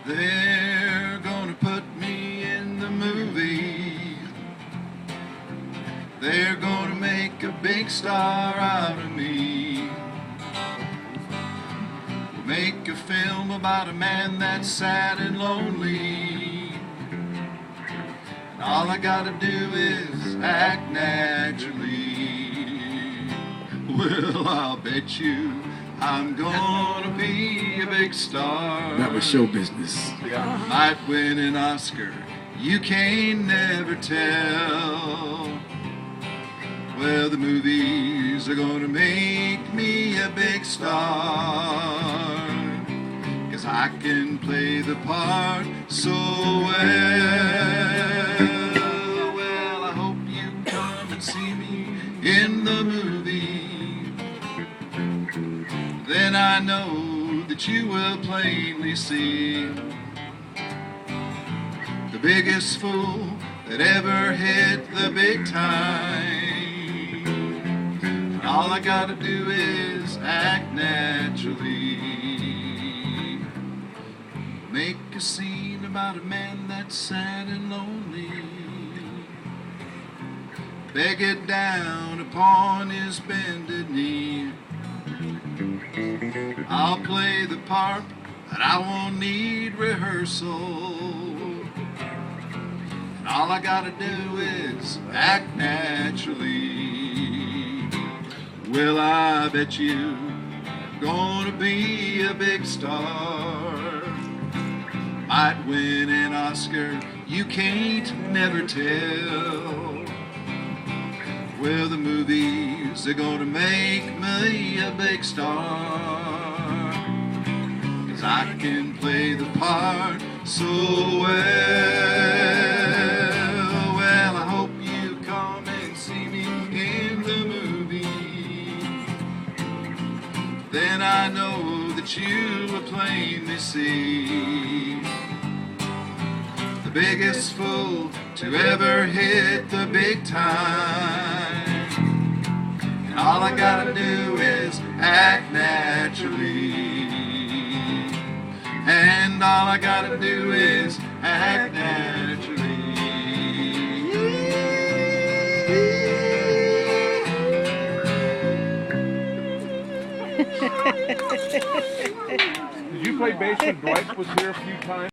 They're gonna put me in the movie. They're gonna make a big star out of me. We'll make a film about a man that's sad and lonely. And all I gotta do is act naturally. Well, I'll bet you I'm gonna be a big star. That was show business. Might win an Oscar, you can't never tell. Well, the movies are gonna make me a big star, 'cause I can play the part so well. Well, I hope you come and see me in the movie. Then I know that you will plainly see the biggest fool that ever hit the big time. And all I gotta do is act naturally. Make a scene about a man that's sad and lonely. Beg it down upon his bended knee. I'll play the part, but I won't need rehearsal. And all I gotta do is act naturally. Well, I bet you I'm gonna be a big star. Might win an Oscar, you can't never tell. Well, the movies are gonna make me a big star, 'cause I can play the part so well. Well, I hope you come and see me in the movie. Then I know that you will plainly see the biggest fool to ever hit the big time. And all I gotta do is act naturally. And all I gotta do is act naturally. Did you play bass when Dwight was here a few times?